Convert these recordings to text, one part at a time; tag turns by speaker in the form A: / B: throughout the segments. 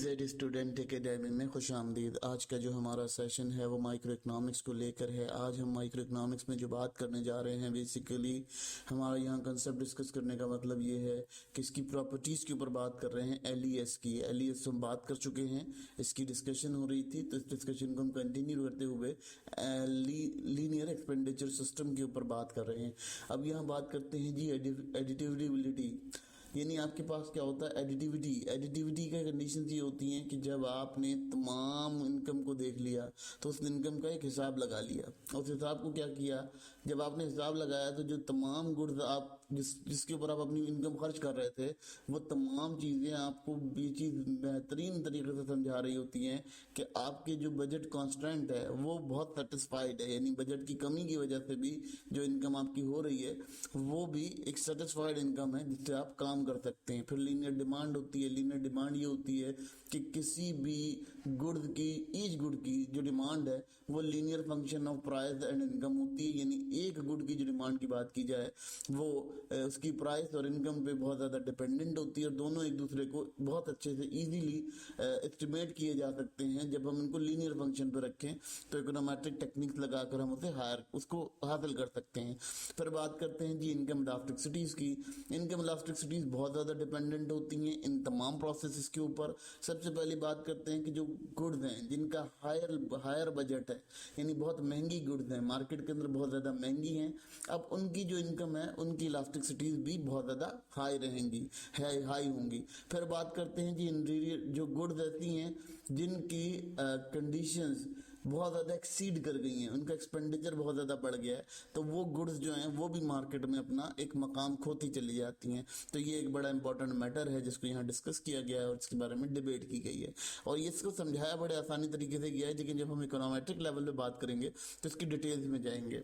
A: Z student academy में खुश आमदीद। आज का जो हमारा सेशन है वो माइक्रो इकोनॉमिक्स को लेकर है। आज हम माइक्रो इकोनॉमिक्स में जो बात करने जा रहे हैं, बेसिकली हमारा यहाँ कंसेप्ट डिस्कस करने का मतलब ये है कि इसकी प्रॉपर्टीज़ के ऊपर बात कर रहे हैं। एलईएस की, एलईएस हम बात कर चुके हैं, इसकी डिस्कशन हो रही थी, तो इस डिस्कशन को हम कंटिन्यू करते हुए लीनियर एक्सपेंडिचर सिस्टम के ऊपर बात कर रहे हैं। अब यहाँ बात करते हैं जी एडिटिविटी, यानी आपके पास क्या होता है एडिटिविटी का कंडीशन ये होती हैं कि जब आपने तमाम इनकम को देख लिया तो उस इनकम का एक हिसाब लगा लिया। उस हिसाब को क्या किया, जब आपने हिसाब लगाया तो जो तमाम गुड्स आप जिसके ऊपर आप अपनी इनकम खर्च कर रहे थे, वो तमाम चीज़ें आपको ये चीज़ बेहतरीन तरीके से समझा रही होती हैं कि आपके जो बजट कॉन्स्टेंट है वो बहुत सेटिस्फाइड है, यानी बजट की कमी की वजह से भी जो इनकम आपकी हो रही है वो भी एक सेटिस्फाइड इनकम है जिससे आप काम कर सकते हैं। फिर लीनियर डिमांड होती है। लीनियर डिमांड ये होती है कि किसी भी गुड की, ईच गुड की जो डिमांड है वो linear function of price and income होती है, यानी एक गुड की जो डिमांड की बात की जाए वो उसकी प्राइस और इनकम पे बहुत ज़्यादा डिपेंडेंट होती है और दोनों एक दूसरे को बहुत अच्छे से इजीली एस्टिमेट किए जा सकते हैं। जब हम इनको लीनियर फंक्शन पे रखें तो इकोनोमेट्रिक टेक्निक्स लगाकर हम उसे उसको हासिल कर सकते हैं। फिर बात करते हैं जी इनकम इलास्टिसिटीज़ की। इनकम इलास्टिसिटीज़ बहुत ज़्यादा डिपेंडेंट होती हैं इन तमाम प्रोसेसेस के ऊपर। सबसे पहली बात करते हैं कि जो गुड्स हैं जिनका हायर बजट है, यानी बहुत महंगी गुड्स हैं, मार्केट के अंदर बहुत ज़्यादा महंगी हैं, अब उनकी जो इनकम है उनकी इलास्टिसिटीज़ भी बहुत ज़्यादा हाई होंगी। फिर बात करते हैं जी इंटीरियर जो गुड्स ऐसी हैं जिनकी कंडीशंस बहुत ज़्यादा एक्सीड कर गई हैं, उनका एक्सपेंडिचर बहुत ज़्यादा बढ़ गया है, तो वो गुड्स जो हैं वो भी मार्केट में अपना एक मकाम खोती चली जाती हैं। तो ये एक बड़ा इंपॉर्टेंट मैटर है जिसको यहाँ डिस्कस किया गया है और इसके बारे में डिबेट की गई है और ये इसको समझाया बड़े आसानी तरीके से गया है, लेकिन जब हम इकोनॉमेट्रिक लेवल पे बात करेंगे तो इसकी डिटेल्स में जाएंगे।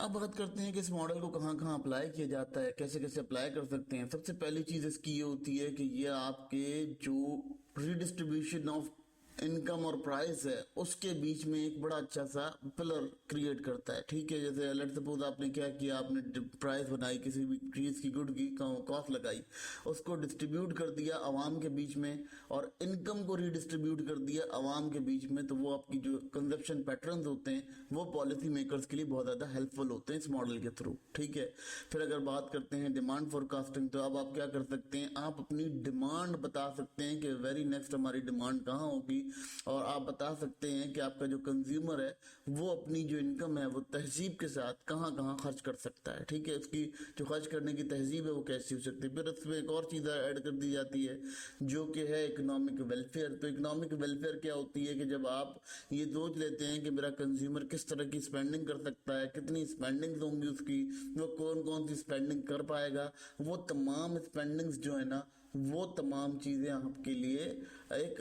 A: अब बात करते हैं कि इस मॉडल को कहाँ कहाँ अप्लाई किया जाता है, कैसे कैसे अप्लाई कर सकते हैं। सबसे पहली चीज़ इसकी ये होती है कि ये आपके जो रिडिस्ट्रीब्यूशन ऑफ इनकम और प्राइस है उसके बीच में एक बड़ा अच्छा सा पिलर क्रिएट करता है। ठीक है, जैसे लेट सपोज आपने क्या किया, आपने प्राइस बनाई, किसी भी चीज़ की गुड की कॉस्ट लगाई, उसको डिस्ट्रीब्यूट कर दिया आवाम के बीच में और इनकम को रीडिस्ट्रीब्यूट कर दिया आवाम के बीच में, तो वो आपकी जो कंजप्शन पैटर्न्स होते हैं वो पॉलिसी मेकर्स के लिए बहुत ज़्यादा हेल्पफुल होते हैं इस मॉडल के थ्रू। ठीक है, फिर अगर बात करते हैं डिमांड फोरकास्टिंग, तो अब आप क्या कर सकते हैं, आप अपनी डिमांड बता सकते हैं कि वेरी नेक्स्ट हमारी डिमांड कहाँ होगी और आप बता सकते हैं कि आपका जो कंज्यूमर है वो अपनी जो इनकम है वो तहजीब के साथ कहाँ कहाँ खर्च कर सकता है। ठीक है, उसकी जो खर्च करने की तहजीब है वो कैसी हो सकती है। फिर उसमें एक और चीज़ ऐड कर दी जाती है जो कि है इकोनॉमिक वेलफेयर। तो इकोनॉमिक वेलफेयर क्या होती है कि जब आप ये सोच लेते हैं कि मेरा कंज्यूमर किस तरह की स्पेंडिंग कर सकता है, कितनी स्पेंडिंग्स होंगी उसकी, वो कौन कौन सी स्पेंडिंग कर पाएगा, वो तमाम स्पेंडिंग्स जो है ना वो तमाम चीज़ें आपके लिए एक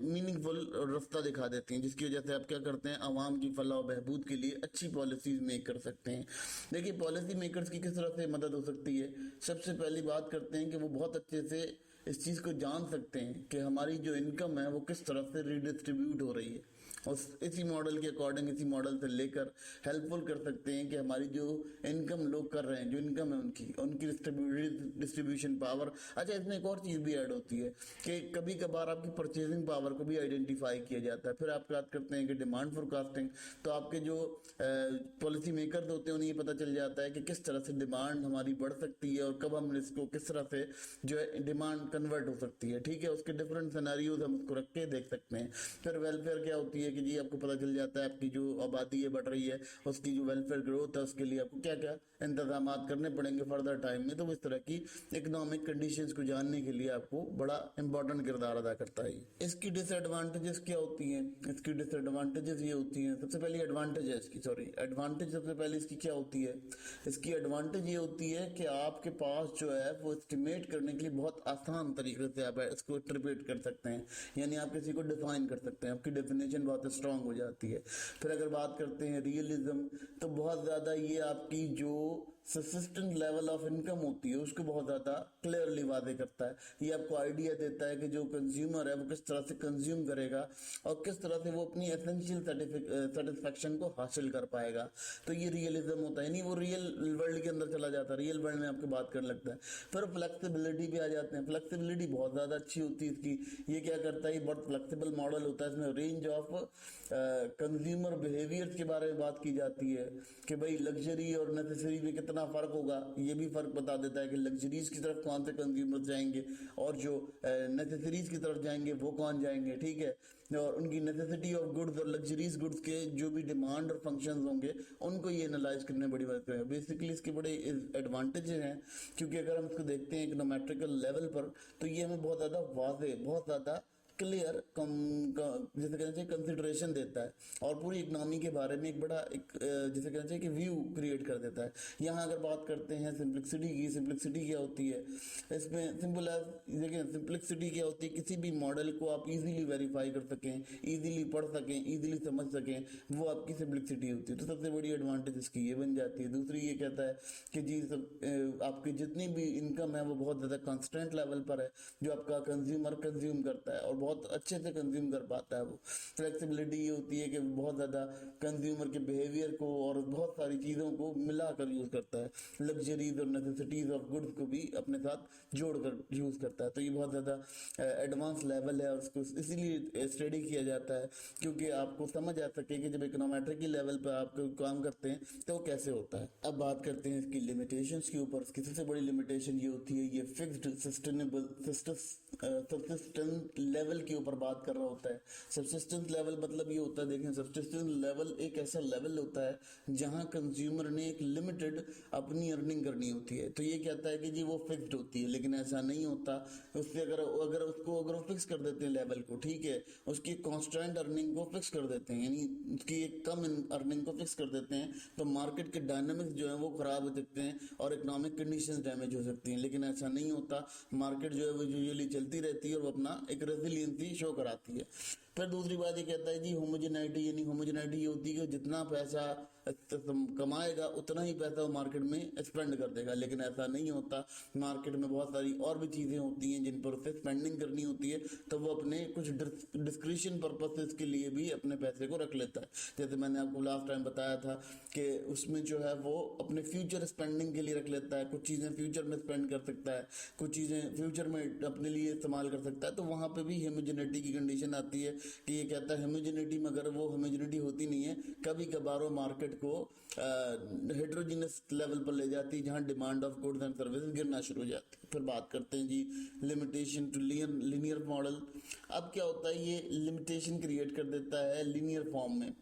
A: मीनिंगफुल रास्ता दिखा देती हैं, जिसकी वजह से आप क्या करते हैं, आवाम की फलाह और बहबूद के लिए अच्छी पॉलिसीज मेक कर सकते हैं। देखिए पॉलिसी मेकर्स की किस तरह से मदद हो सकती है। सबसे पहली बात करते हैं कि वो बहुत अच्छे से इस चीज़ को जान सकते हैं कि हमारी जो इनकम है वो किस तरह से रीडिस्ट्रीब्यूट हो रही है और इसी मॉडल के अकॉर्डिंग, इसी मॉडल से लेकर हेल्पफुल कर सकते हैं कि हमारी जो इनकम लोग कर रहे हैं, जो इनकम है उनकी डिस्ट्रीब्यूशन पावर। अच्छा, इसमें एक और चीज़ भी ऐड होती है कि कभी कभार आपकी परचेजिंग पावर को भी आइडेंटिफाई किया जाता है। फिर आप बात करते हैं कि डिमांड फोरकास्टिंग, तो आपके जो पॉलिसी मेकर्स होते हैं उन्हें ये पता चल जाता है कि किस तरह से डिमांड हमारी बढ़ सकती है और कब हम इसको किस तरह से जो है डिमांड कन्वर्ट हो सकती है। ठीक है, उसके डिफरेंट सिनेरियोज हम उसको रख के देख सकते हैं। फिर वेलफेयर क्या होती है कि जी आपको पता चल जाता है आपकी जो आबादी है बढ़ रही है, उसकी जो वेलफेयर ग्रोथ है उसके लिए आपको क्या क्या इंतजाम करने पड़ेंगे फर्दर टाइम में। तो इस तरह की इकोनॉमिक कंडीशंस को जानने के लिए आपको बड़ा इंपॉर्टेंट किरदार अदा करता है। इसकी डिसएडवांटेजेस क्या होती हैं, इसकी डिसएडवांटेजेस ये होती हैं, सबसे पहली एडवांटेज है इसकी, एडवांटेज सबसे पहले इसकी क्या होती है, इसकी एडवांटेज ये होती है कि आपके पास जो है वो एस्टिमेट करने के लिए बहुत आसान तरीके से आप इसको इंटरप्रेट कर सकते हैं, यानी आप किसी को डिफाइन कर सकते हैं, आपकी डेफिनेशन बहुत स्ट्रांग हो जाती है। फिर अगर बात करते हैं रियलिज्म, तो बहुत ज़्यादा ये आपकी जो सब्सिस्टेंट लेवल ऑफ इनकम होती है उसको बहुत ज़्यादा क्लियरली वादे करता है। ये आपको आइडिया देता है कि जो कंज्यूमर है वो किस तरह से कंज्यूम करेगा और किस तरह से वो अपनी एसेंशियल सेटिस्फेक्शन को हासिल कर पाएगा। तो ये रियलिज्म होता है, नहीं वो रियल वर्ल्ड के अंदर चला जाता है, रियल वर्ल्ड में आपकी बात करने लगता है। फिर फ्लेक्सिबिलिटी भी आ जाते हैं। फ्लेक्सिबिलिटी बहुत ज़्यादा अच्छी होती है इसकी। ये क्या करता है, ये बहुत फ्लेक्सिबल मॉडल होता है। इसमें रेंज ऑफ कंज्यूमर बिहेवियर्स के बारे में बात की जाती है कि भाई लग्जरी और नेसेसरी में कितना फर्क होगा। ये भी फर्क बता देता है कि लग्जरीज की तरफ कौन से कंज्यूमर जाएंगे और जो नेसेसरीज की तरफ जाएंगे वो कौन जाएंगे, ठीक है। और उनकी नेसेसिटी ऑफ गुड्स और लग्जरीज गुड्स के जो भी डिमांड और फंक्शंस होंगे उनको ये एनालाइज करने में बड़ी मदद करेगा। बेसिकली इसके बड़े एडवांटेज हैं, क्योंकि अगर हम इसको देखते हैं इकोनोमेट्रिकल लेवल पर तो ये हमें बहुत ज़्यादा वाज़े, बहुत ज़्यादा क्लियर जैसे कहना चाहिए कंसिडरेशन देता है और पूरी इकनॉमी के बारे में एक बड़ा जैसे कहना चाहिए कि व्यू क्रिएट कर देता है। यहाँ अगर बात करते हैं सिंप्लिसिटी की, सिंप्लिसिटी क्या होती है इसमें, सिंपल एज देखिए सिंप्लिसिटी क्या होती है, किसी भी मॉडल को आप इजीली वेरीफाई कर सकें, इजीली पढ़ सकें, इजीली समझ सकें, वो आपकी सिंप्लिसिटी होती है। तो सबसे बड़ी एडवांटेज इसकी ये बन जाती है। दूसरी ये कहता है कि जी आपकी जितनी भी इनकम है वो बहुत ज़्यादा कॉन्स्टेंट लेवल पर है, जो आपका कंज्यूमर कंज्यूम करता है और बहुत अच्छे से कंज्यूम कर पाता है। वो फ्लेक्सिबिलिटी ये होती है कि बहुत ज़्यादा कंज्यूमर के बिहेवियर को और बहुत सारी चीज़ों को मिलाकर यूज़ करता है, लग्जरीज और नेसेसिटीज ऑफ गुड्स को भी अपने साथ जोड़कर यूज़ करता है। तो ये बहुत ज़्यादा एडवांस लेवल है और उसको इसीलिए स्टडी किया जाता है क्योंकि आपको समझ आ सके कि जब इकोनोमेट्रिक की लेवल पर आप काम करते हैं तो कैसे होता है। अब बात करते हैं इसकी लिमिटेशंस के ऊपर। इसकी सबसे बड़ी लिमिटेशन ये होती है, ये फिक्स्ड सस्टेनेबल सब्सिस्टेंस लेवल के ऊपर बात कर रहा होता है। सब्सिस्टेंस लेवल मतलब ये होता है, देखें सब्सिस्टेंस लेवल एक ऐसा लेवल होता है जहां कंज्यूमर ने एक लिमिटेड अपनी अर्निंग करनी होती है। तो ये कहता है कि जी वो फिक्स्ड होती है, लेकिन ऐसा नहीं होता। उससे अगर वो फिक्स कर देते हैं लेवल को, ठीक है, उसकी कांस्टेंट अर्निंग को फिक्स कर देते हैं, यानी उसकी एक कम अर्निंग को फिक्स कर देते हैं, तो मार्केट के डायनामिक्स जो है वो खराब हो सकते हैं और इकोनॉमिक कंडीशंस डैमेज हो सकती हैं। लेकिन ऐसा नहीं होता, मार्केट जो है वो यूजुअली चलती रहती है और वो अपना एक रेजिलियंसी शो कराती है। फिर दूसरी बात ये कहता है जी होमोजेनाइटी, यानी होमोजेनाइटी ये होती है कि जितना पैसा कमाएगा उतना ही पैसा वो मार्केट में स्पेंड कर देगा। लेकिन ऐसा नहीं होता, मार्केट में बहुत सारी और भी चीजें होती हैं जिन पर उसे स्पेंडिंग करनी होती है, तो वो अपने कुछ डिस्क्रिशन पर्पसेस के लिए भी अपने पैसे को रख लेता है। जैसे मैंने आपको लास्ट टाइम बताया था कि उसमें जो है वो अपने फ्यूचर स्पेंडिंग के लिए रख लेता है, कुछ चीजें फ्यूचर में स्पेंड कर सकता है, कुछ चीजें फ्यूचर में अपने लिए इस्तेमाल कर सकता है। तो वहां पे भी होमोजेनिटी की कंडीशन आती है कि ये कहता है होमोजेनिटी, मगर वो होमोजेनिटी होती नहीं है, कभी कभार वो मार्केट को हेट्रोजीनियस लेवल पर ले जाती है जहां demand of goods and services गिरना शुरू हो जाती है। फिर बात करते हैं जी लिमिटेशन टू लीनियर मॉडल। अब क्या होता है, ये लिमिटेशन क्रिएट कर देता है लीनियर फॉर्म में।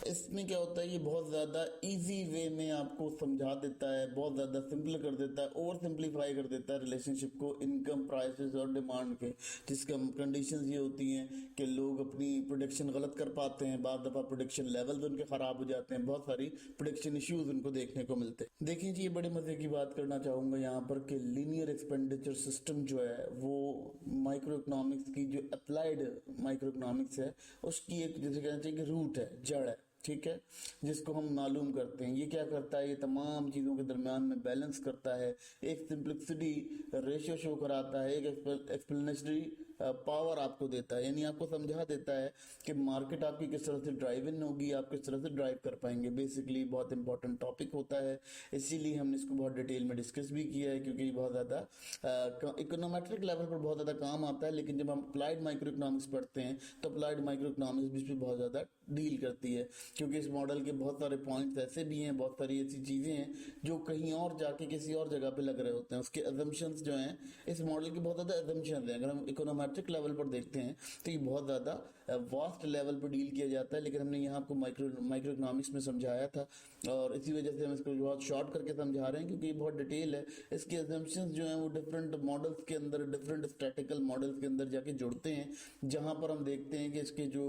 A: इसमें क्या होता है, ये बहुत ज़्यादा इजी वे में आपको समझा देता है, बहुत ज़्यादा सिंपल कर देता है, ओवर सिंप्लीफाई कर देता है रिलेशनशिप को इनकम, प्राइसेस और डिमांड के। जिसका कंडीशंस ये होती हैं कि लोग अपनी प्रोडिक्शन गलत कर पाते हैं, बाद दफ़ा प्रोडिक्शन लेवल्स उनके ख़राब हो जाते हैं, बहुत सारी प्रोडिक्शन इश्यूज उनको देखने को मिलते हैं। देखिए जी, ये बड़े मज़े की बात करना चाहूँगा यहाँ पर कि लीनियर एक्सपेंडिचर सिस्टम जो है वो माइक्रो इकोनॉमिक्स की, जो अप्लाइड माइक्रो इकोनॉमिक्स है उसकी एक जैसे कहना चाहिए कि रूट है, जड़ है, ठीक है, जिसको हम मालूम करते हैं। ये क्या करता है, ये तमाम चीज़ों के दरमियान में बैलेंस करता है, एक सिंप्लिसिटी रेशियो शो कराता है, एक एक्सप्लेनेटरी पावर आपको देता है, यानी आपको समझा देता है कि मार्केट आपकी किस तरह से ड्राइव इन होगी, आप किस तरह से ड्राइव कर पाएंगे। बेसिकली बहुत इंपॉर्टेंट टॉपिक होता है, इसीलिए हमने इसको बहुत डिटेल में डिस्कस भी किया है, क्योंकि ये बहुत ज़्यादा इकोनोमेट्रिक लेवल पर बहुत ज़्यादा काम आता है। लेकिन जब हम अप्लाइड माइक्रो इकोनॉमिक्स पढ़ते हैं तो अप्लाइड माइक्रो इकोनॉमिक्स भी बहुत ज़्यादा डील करती है, क्योंकि इस मॉडल के बहुत सारे पॉइंट्स ऐसे भी हैं, बहुत सारी ऐसी चीज़ें हैं जो कहीं और जाके किसी और जगह पे लग रहे होते हैं। उसके अजम्पशंस जो हैं, इस मॉडल के बहुत ज़्यादा अजम्पशंस हैं। अगर हम इकोनोमेट्रिक लेवल पर देखते हैं तो ये बहुत ज़्यादा वास्ट लेवल पर डील किया जाता है, लेकिन हमने यहाँ आपको माइक्रो इकोनॉमिक्स में समझाया था और इसी वजह से हम इसको बहुत शॉर्ट करके समझा रहे हैं, क्योंकि ये बहुत डिटेल है। इसके अजम्पशंस जो हैं वो डिफरेंट मॉडल्स के अंदर, डिफरेंट स्टैटिकल मॉडल्स के अंदर जाके जुड़ते हैं, जहाँ पर हम देखते हैं कि इसके जो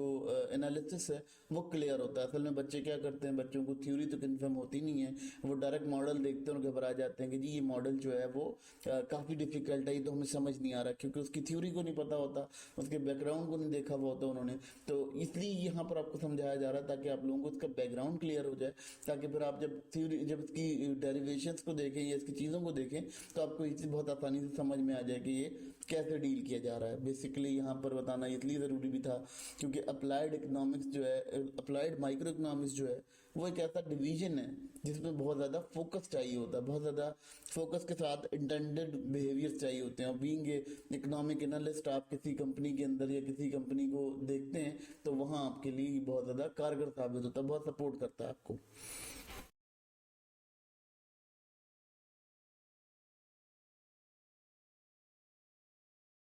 A: एनालिसिस है वो क्लियर होता है। असल में बच्चे क्या करते हैं, बच्चों को थ्योरी तो कन्फर्म होती नहीं है, वो डायरेक्ट मॉडल देखते हैं और घबरा जाते हैं कि जी ये मॉडल जो है वो काफ़ी डिफिकल्ट है, ये तो हमें समझ नहीं आ रहा, क्योंकि उसकी थ्योरी को नहीं पता होता, उसके बैकग्राउंड को नहीं देखा हुआ होता उन्होंने। तो इसलिए यहाँ पर आपको समझाया जा रहा है ताकि आप लोगों को इसका बैकग्राउंड क्लियर हो जाए, ताकि फिर आप जब थ्योरी, जब इसकी डेरिवेशंस को देखें या इसकी चीज़ों को देखें तो आपको ये चीज़ बहुत आसानी से समझ में आ जाए कि ये कैसे डील किया जा रहा है। बेसिकली यहाँ पर बताना इसलिए ज़रूरी भी था क्योंकि अप्लाइड इकोनॉमिक्स जो है, अप्लाइड माइक्रो इकोनॉमिक्स जो है, वो एक ऐसा डिवीजन है जिसमें बहुत ज़्यादा फोकस चाहिए होता है, बहुत ज़्यादा फोकस के साथ इंटेंडेड बिहेवियर चाहिए होते हैं। और बीइंग ए इकोनॉमिक एनालिस्ट, आप किसी कंपनी के अंदर या किसी कंपनी को देखते हैं तो वहाँ आपके लिए बहुत ज़्यादा कारगर साबित होता है, बहुत सपोर्ट करता है आपको।